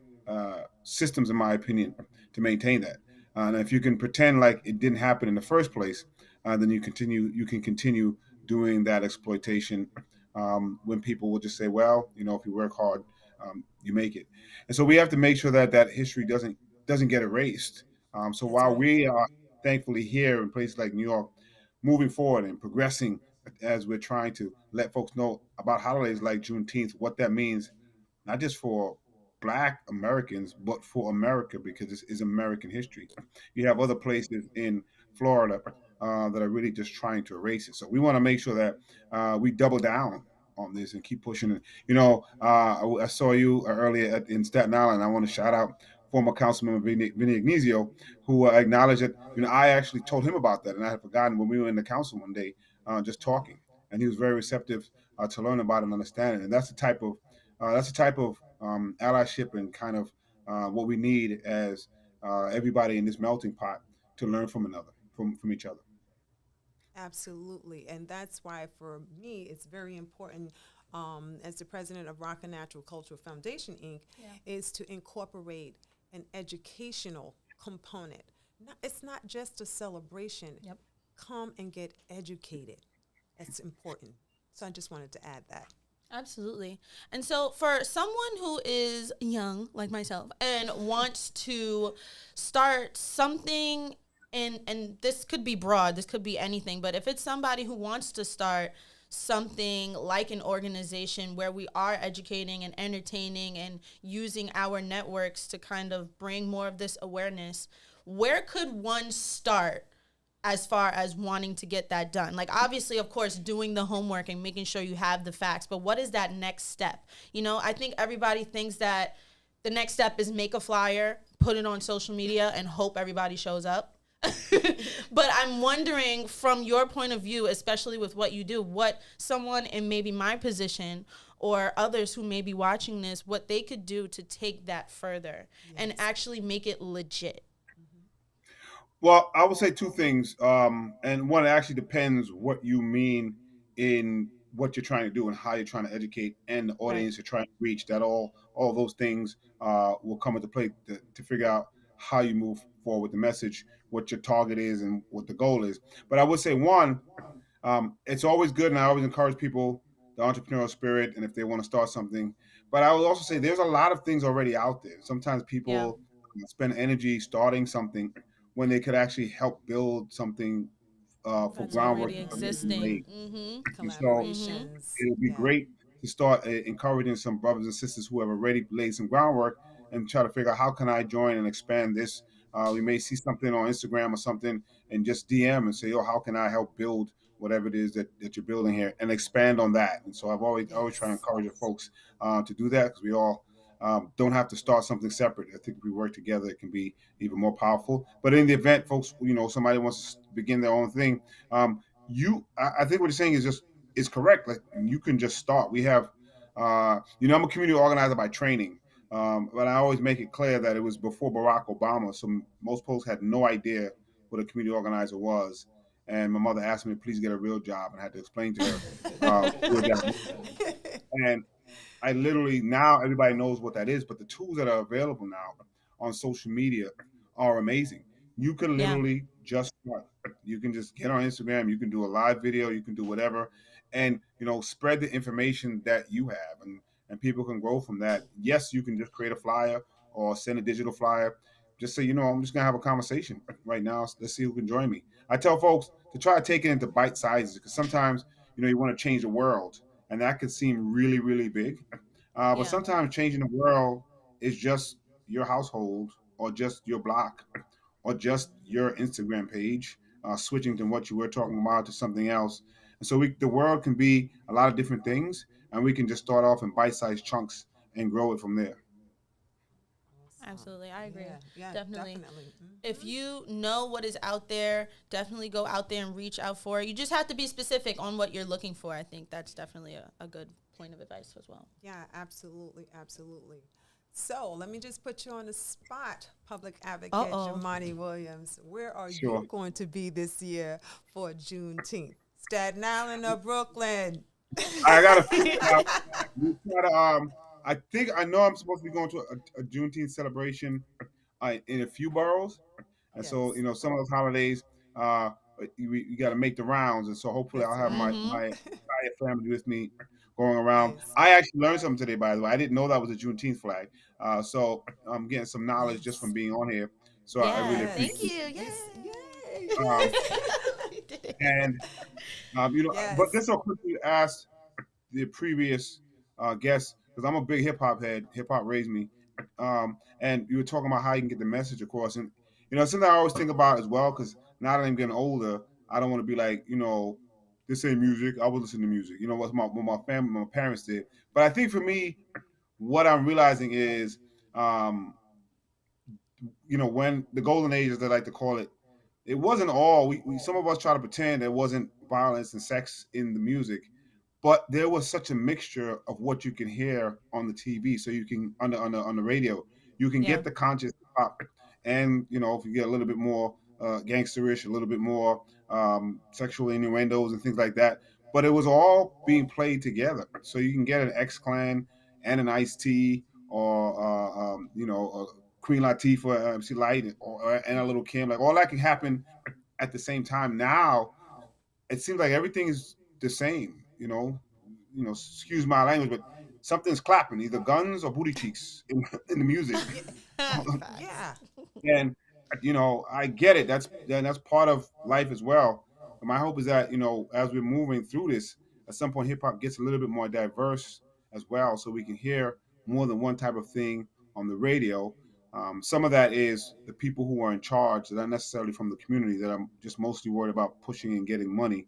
systems, in my opinion, to maintain that. And if you can pretend like it didn't happen in the first place, then you can continue doing that exploitation when people will just say, well, if you work hard, you make it. And so we have to make sure that that history doesn't get erased. So That's while right. we are thankfully here in places like New York, moving forward and progressing as we're trying to let folks know about holidays like Juneteenth, what that means, not just for Black Americans, but for America, because this is American history. You have other places in Florida that are really just trying to erase it. So we want to make sure that we double down on this and keep pushing it. I saw you earlier in Staten Island. I want to shout out former Councilmember Vinny Ignazio, who acknowledged that, I actually told him about that, and I had forgotten when we were in the council one day just talking, and he was very receptive to learn about it and understand it. And that's the type of allyship and kind of what we need as everybody in this melting pot to learn from each other. Absolutely. And that's why, for me, it's very important, as the president of Rock and Natural Cultural Foundation, Inc., is to incorporate an educational component. It's not just a celebration. Yep. Come and get educated. It's important. So I just wanted to add that. Absolutely. And so for someone who is young, like myself, and wants to start something, and this could be broad, this could be anything, but if it's somebody who wants to start something like an organization where we are educating and entertaining and using our networks to kind of bring more of this awareness, where could one start as far as wanting to get that done? Like, obviously, of course, doing the homework and making sure you have the facts, but what is that next step? I think everybody thinks that the next step is make a flyer, put it on social media, and hope everybody shows up. But I'm wondering, from your point of view, especially with what you do, what someone in maybe my position or others who may be watching this, what they could do to take that further and actually make it legit. Well, I would say two things, and one, it actually depends what you mean in what you're trying to do and how you're trying to educate and the audience you're trying to reach. That all those things will come into play to figure out how you move forward with the message, what your target is, and what the goal is. But I would say, one, it's always good, and I always encourage people, the entrepreneurial spirit, and if they want to start something. But I would also say there's a lot of things already out there. Sometimes people spend energy starting something when they could actually help build something for That's groundwork already that needs to be existing. laid. And so Collaborations. it would be Yeah. great to start encouraging some brothers and sisters who have already laid some groundwork and try to figure out how can I join and expand this. We may see something on Instagram or something and just DM and say, "Oh, how can I help build whatever it is that you're building here and expand on that?" And so I've always try to Yes. encourage the folks to do that because we all don't have to start something separate. I think if we work together, it can be even more powerful. But in the event, folks, somebody wants to begin their own thing, I think what you're saying is correct. Like you can just start. We have, I'm a community organizer by training, but I always make it clear that it was before Barack Obama, so most folks had no idea what a community organizer was. And my mother asked me to please get a real job, and I had to explain to her. And I literally now everybody knows what that is, but the tools that are available now on social media are amazing. You can literally just start. You can just get on Instagram. You can do a live video. You can do whatever, and spread the information that you have, and people can grow from that. Yes, you can just create a flyer or send a digital flyer. Just say, I'm just gonna have a conversation right now. Let's see who can join me. I tell folks to try to take it into bite sizes because sometimes you want to change the world, and that could seem really, really big. But sometimes changing the world is just your household or just your block or just your Instagram page, switching to what you were talking about to something else. And so the world can be a lot of different things, and we can just start off in bite-sized chunks and grow it from there. Absolutely, I agree. Yeah, definitely. Mhm. If you know what is out there, definitely go out there and reach out for it. You just have to be specific on what you're looking for. I think that's definitely a good point of advice as well. Yeah, absolutely, absolutely. So let me just put you on the spot, public advocate Jumaane Williams. Where are you going to be this year for Juneteenth? Staten Island or Brooklyn? I gotta. I know I'm supposed to be going to a Juneteenth celebration in a few boroughs, and so some of those holidays, you got to make the rounds, and so hopefully I'll have my entire family with me going around. Nice. I actually learned something today, by the way. I didn't know that was a Juneteenth flag, so I'm getting some knowledge just from being on here. So I really appreciate it. Thank you. And but this will quickly ask the previous guest. Because I'm a big hip hop head. Hip hop raised me. And you were talking about how you can get the message across. And, something I always think about as well, because now that I'm getting older, I don't want to be like, this ain't music. I will listen to music. What my family, my parents did. But I think for me, what I'm realizing is, when the golden age, as they like to call it, it wasn't all, some of us try to pretend there wasn't violence and sex in the music. But there was such a mixture of what you can hear on the TV. So you can on the radio, you can get the conscious pop, and if you get a little bit more gangsterish, a little bit more sexual innuendos and things like that. But it was all being played together. So you can get an X-Clan and an Ice-T, or Queen Latifah, MC Light, and a Little Kim. Like all that can happen at the same time. Now it seems like everything is the same. Excuse my language, but something's clapping, either guns or booty cheeks in the music. Yeah. And I get it. That's part of life as well. And my hope is that as we're moving through this, at some point hip hop gets a little bit more diverse as well, so we can hear more than one type of thing on the radio. Some of that is the people who are in charge, that are not necessarily from the community, that I'm just mostly worried about pushing and getting money.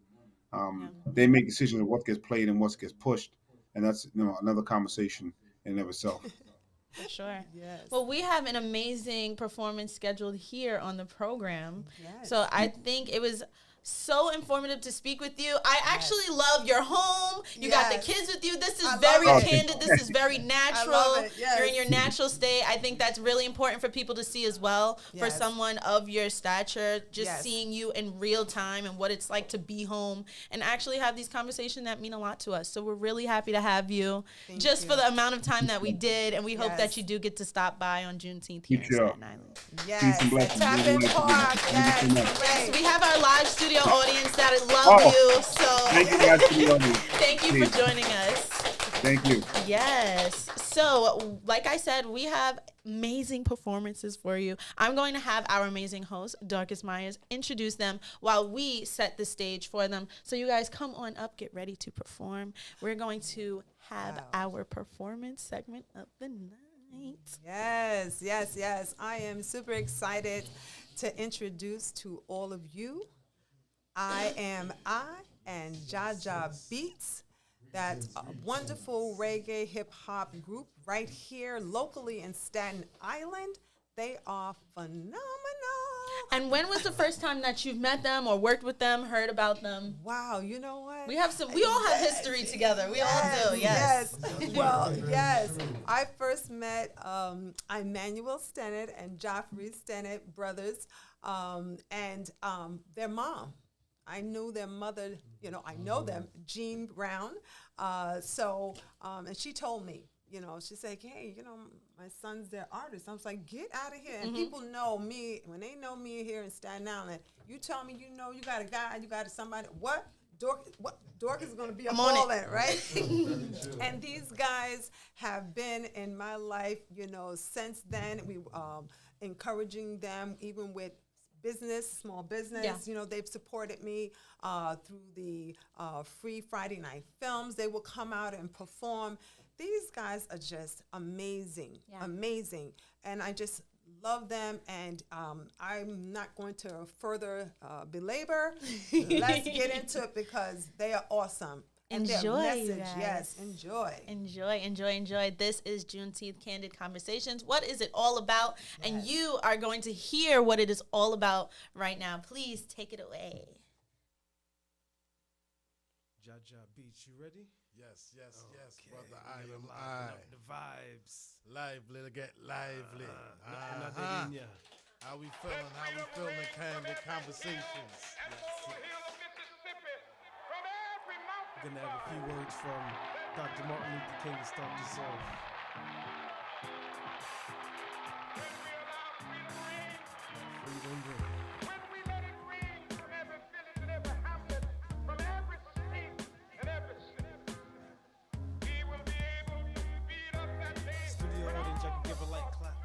They make decisions of what gets played and what gets pushed, and that's another conversation in and of itself. For sure. Yes. Well, we have an amazing performance scheduled here on the program. Yes. So I think it was so informative to speak with you. I actually love your home. You got the kids with you. This is very candid. This is very natural. I love it. Yes. You're in your natural state. I think that's really important for people to see as well. For someone of your stature, just seeing you in real time and what it's like to be home and actually have these conversations that mean a lot to us. So we're really happy to have you. Thank just you. for the amount of time that we did, and we hope that you do get to stop by on Juneteenth here in Staten Island. Yes. Tap in Park. Yes. We have our live studio audience that love you. So thank you guys for the audience. thank you for joining us. Thank you. Yes. So, like I said, we have amazing performances for you. I'm going to have our amazing host, Dorcas Meyers, introduce them while we set the stage for them. So you guys come on up, get ready to perform. We're going to have our performance segment of the night. Yes, yes, yes. I am super excited to introduce to all of you. I and Jaja Beats, that wonderful reggae hip hop group right here locally in Staten Island. They are phenomenal. And when was the first time that you've met them or worked with them, heard about them? Wow, you know what? We all have history together. We all do, yes. Well, yes. I first met Imanuel Stennett and Jaffrey Stennett brothers, and their mom. I knew their mother, I know them, Jean Brown. And she told me, she said, hey, my son's their artist. I was like, get out of here. And people know me, when they know me here in Staten Island, you tell me, you got a guy, you got somebody, what? Dorcas is going to be up all that, right? And these guys have been in my life, since then. We encouraging them, even with small business. Yeah. They've supported me through the free Friday night films. They will come out and perform. These guys are just amazing, amazing. And I just love them. And I'm not going to further belabor. Let's get into it because they are awesome. And enjoy, their message, yes, enjoy. Enjoy. This is Juneteenth Candid Conversations. What is it all about? Yes. And you are going to hear what it is all about right now. Please take it away. Jaja Beach, you ready? Yes, brother. I am I. The vibes. Lively to get lively. Another in ya. How we feeling? Candid Conversations. We're going to have a few words from Dr. Martin Luther King to start this off. Freedom ring. When we let it ring from every village and every hamlet, from every state and every city, we will be able to beat up that nation. Studio audience, I can give a light clap.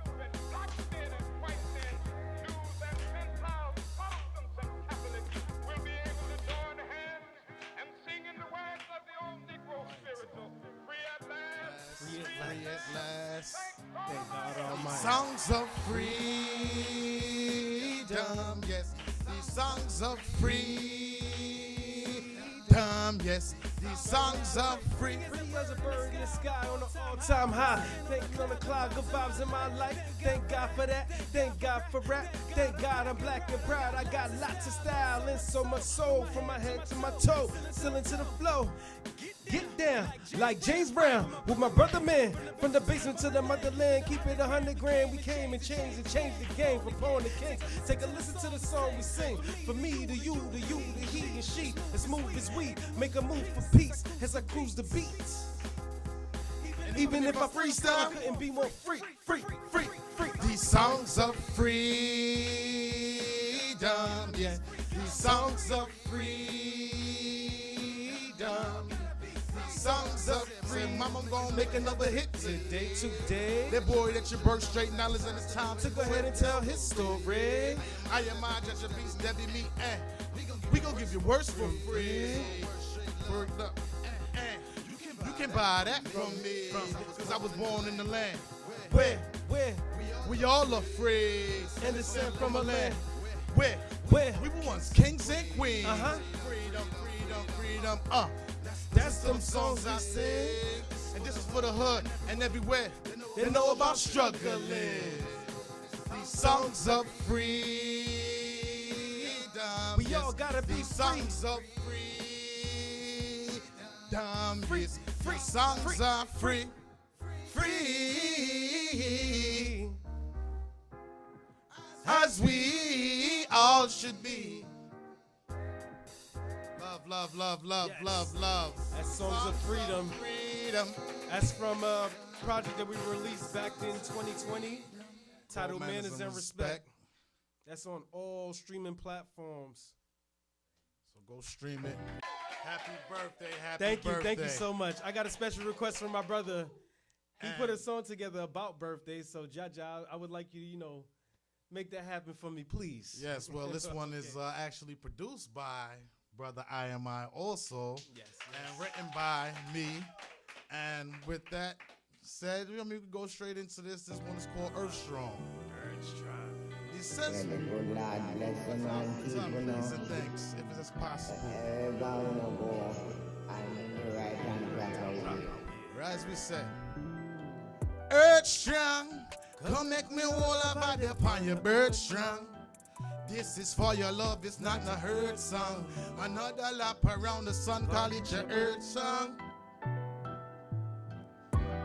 Black men and white men, Jews and Gentiles, Protestants and Catholics will be able to join hands and sing in the words of the old Negro spiritual. Free at last. Free at last. Thank God Almighty. Songs of freedom, yes. These songs of freedom, yes. These songs of free. Free as a bird in the sky on an all-time high. Thank on the cloud, good vibes in my life. Thank God for that. Thank God for rap. Thank God I'm black and proud. I got lots of style and so much soul from my head to my toe. Still into the flow. Get down like James Brown with my brother man. From the basement to the motherland, keep it 100 grand. We came and changed the game from pawn to kings. Take a listen to the song we sing. For me, to you, the he and she. As smooth as we make a move for peace as I cruise the beats. Even if I freestyle, I couldn't be more free. These songs of freedom, yeah. These songs of freedom. Songs of freedom. Mama gonna make another hit today. That boy that you birthed straight now is in his time to go ahead and tell his story. I am my Jaja Beats, Debbie me, and we gon' give you words for free. Word up. You can buy that from me, cause I was born in the land where we all are free and descend from a land where we were once kings and queens. Freedom. That's them songs I sing, and this is for the hood and everywhere they know about struggling. These songs of freedom. We all gotta be these songs of freedom. Free songs are free. As we all should be. Love. That's Songs of Freedom. That's from a project that we released back in 2020 titled Manners and Respect. That's on all streaming platforms. So go stream it. Happy birthday, Thank you so much. I got a special request from my brother. He put a song together about birthdays, so Jaja, I would like you to, make that happen for me, please. Yes, well, this one is actually produced by Brother IMI also, and written by me. And with that said, we can go straight into this. This one is called Earth Strong. He says, good Lord bless you, man. Keep you know. please and thanks, if it's possible. Everybody wanna go. I'm in the right hand. As we say, Earth Strong, come make me all about the upon your bird strong. This is for your love, it's not a hurt song. Another lap around the sun, call it your Earth song.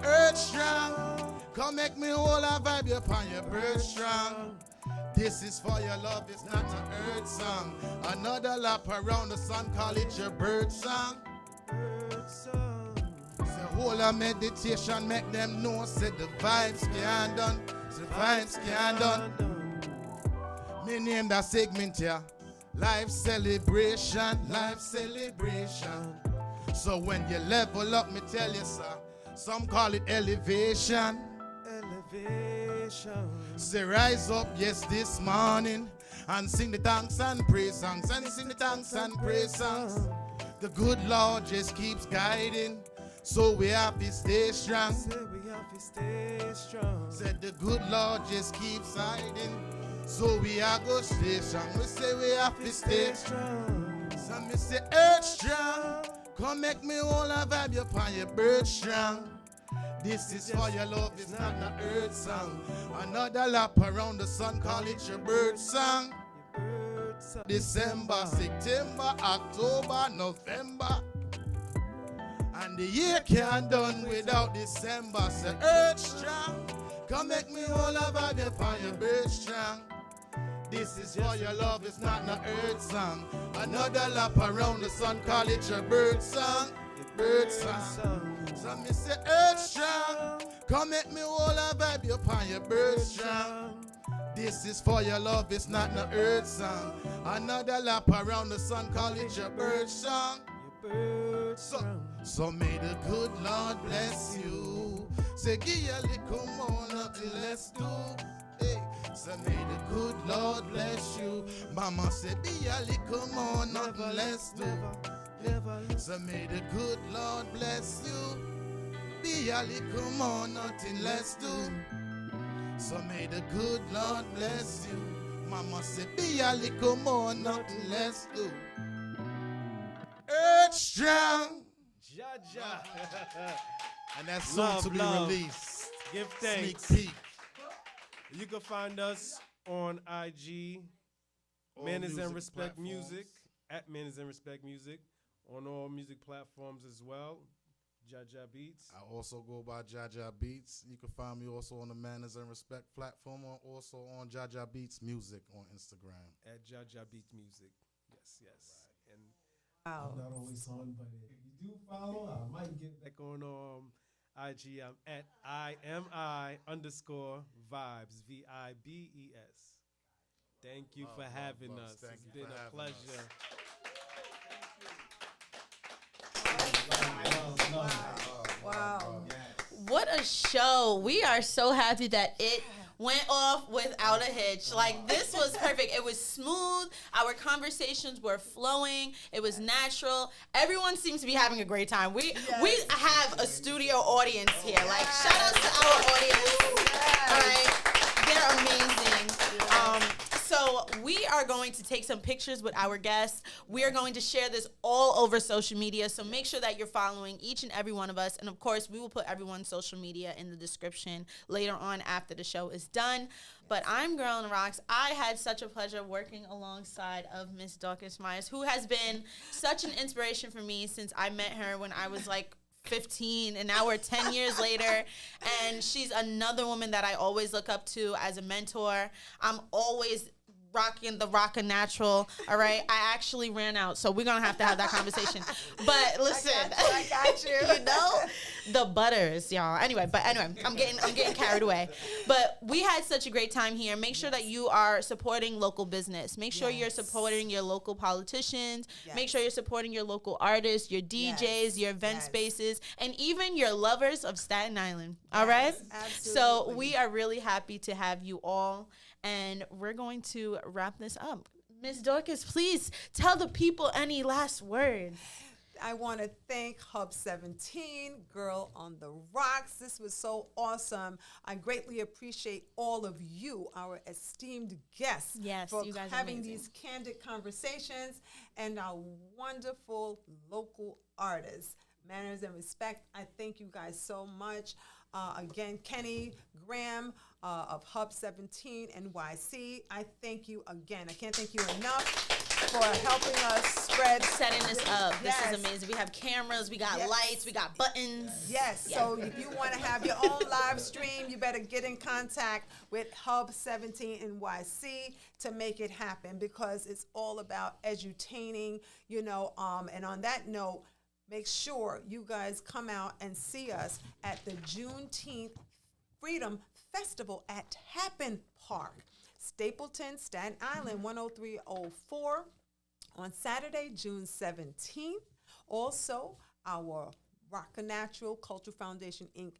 Earth Strong, come make me all a vibe upon your bird strong. This is for your love, it's not a earth song. Another lap around the sun, call it your bird song. Say whole of meditation, make them know, say the vibes can't done. Say vibes can't done. Me name that segment here, life celebration, life celebration. So when you level up, me tell you, sir, some call it elevation. Say rise up, yes, this morning, and sing the thanks and praise songs, and sing the thanks and praise songs. The good Lord just keeps guiding, so we have to stay strong. Said the good Lord just keeps hiding, so we are go stay strong. We say we have to stay strong. So me say earth strong, come make me all a vibe upon your bird strong. This is for your love, it's not an earth song. Another lap around the sun, call it your bird song. December, September, October, November. And the year can't done without December. Say earth strong, come make me all a vibe upon your bird strong. This is for your love, it's not an earth song. Another lap around the sun, call it your bird song. Bird song. So me say earth strong, come make me all a vibe upon your bird strong. This is for your love, it's not an earth song. Another lap around the sun, call it your bird song. So may the good Lord bless you. Say give you a little more, nothing less do. Hey. So may the good Lord bless you. Mama said be a little more, nothing less do. So may the good Lord bless you. Be a little more, nothing less do. So may the good Lord bless you. Mama said be a little more, nothing less do. Earth strong. Jaja. And that's soon to be released. Give thanks. Sneak peek. You can find us on IG, Manners and Respect platforms. Music, at Manners and Respect Music, on all music platforms as well. Jaja Beats. I also go by Jaja Beats. You can find me also on the Manners and Respect platform, or also on Jaja Beats Music on Instagram. At Jaja Beats Music. Yes. Right. And Wow. I'm not always on, but if you do follow, I might get back on IG. I'm at IMI_vibes, VIBES. Thank you for having us. It's been a pleasure. Wow. What a show. We are so happy that it went off without a hitch. Like, this was perfect. It was smooth. Our conversations were flowing. It was natural. Everyone seems to be having a great time. We have a studio audience here. Like, shout out to our audience. All right. They're amazing. So we are going to take some pictures with our guests. We are going to share this all over social media. So make sure that you're following each and every one of us. And of course, we will put everyone's social media in the description later on after the show is done. But I'm GirlOnTheRocks. I had such a pleasure working alongside of Miss Dorcas Meyers, who has been such an inspiration for me since I met her when I was like 15, and now we're 10 years later, and she's another woman that I always look up to as a mentor. I'm always rockin' natural. All right, I actually ran out, so we're gonna have to have that conversation. But listen, I got you. you know, the butters, y'all. Anyway, I'm getting carried away. But we had such a great time here. Make sure that you are supporting local business. Make sure you're supporting your local politicians. Make sure you're supporting your local artists, your DJs, your event spaces, and even your lovers of Staten Island. All right? Absolutely. So we are really happy to have you all, and we're going to wrap this up. Ms. Dorcas, please tell the people any last words. I want to thank Hub 17, Girl on the Rocks. This was so awesome. I greatly appreciate all of you, our esteemed guests, for you guys are having amazing. these candid conversations, and our wonderful local artists. Manners and respect, I thank you guys so much. Again, Kenny, Graham of Hub 17 NYC, I thank you again. I can't thank you enough for helping us spread. Setting this up. This is amazing. We have cameras, we got lights, we got buttons. So if you want to have your own live stream, you better get in contact with Hub 17 NYC to make it happen, because it's all about edutaining, you know. And on that note, make sure you guys come out and see us at the Juneteenth Freedom Festival at Tappan Park, Stapleton, Staten Island, 10304 on Saturday, June 17th. Also, our Rocker Natural Cultural Foundation, Inc.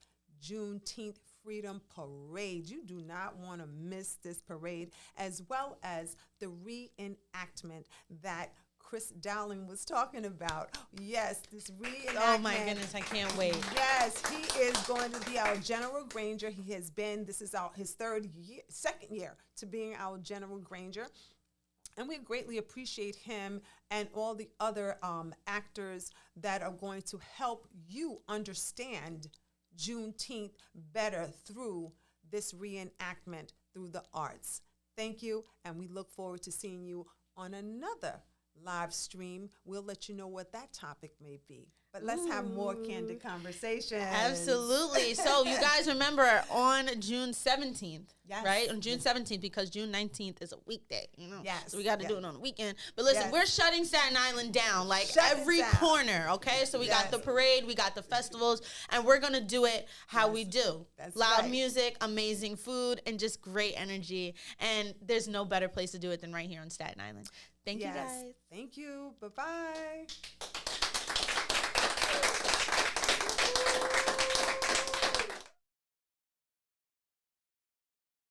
Juneteenth Freedom Parade. You do not want to miss this parade, as well as the reenactment that Chris Dowling was talking about. Yes, this reenactment. Oh my goodness, I can't wait. Yes, he is going to be our General Granger. He has been, this is his second year to being our General Granger. And we greatly appreciate him and all the other actors that are going to help you understand Juneteenth better through this reenactment through the arts. Thank you, and we look forward to seeing you on another live stream. We'll let you know what that topic may be. But let's have more candid conversations. Absolutely. So you guys remember on June 17th, right? On June 17th, because June 19th is a weekday, you know? Yes. So we got to do it on the weekend. But listen, we're shutting Staten Island down, like Shut every it down. corner, okay? So we got the parade, we got the festivals, and we're going to do it how we do. That's Loud right. music, amazing food, and just great energy. And there's no better place to do it than right here on Staten Island. Thank you guys. Thank you. Bye-bye.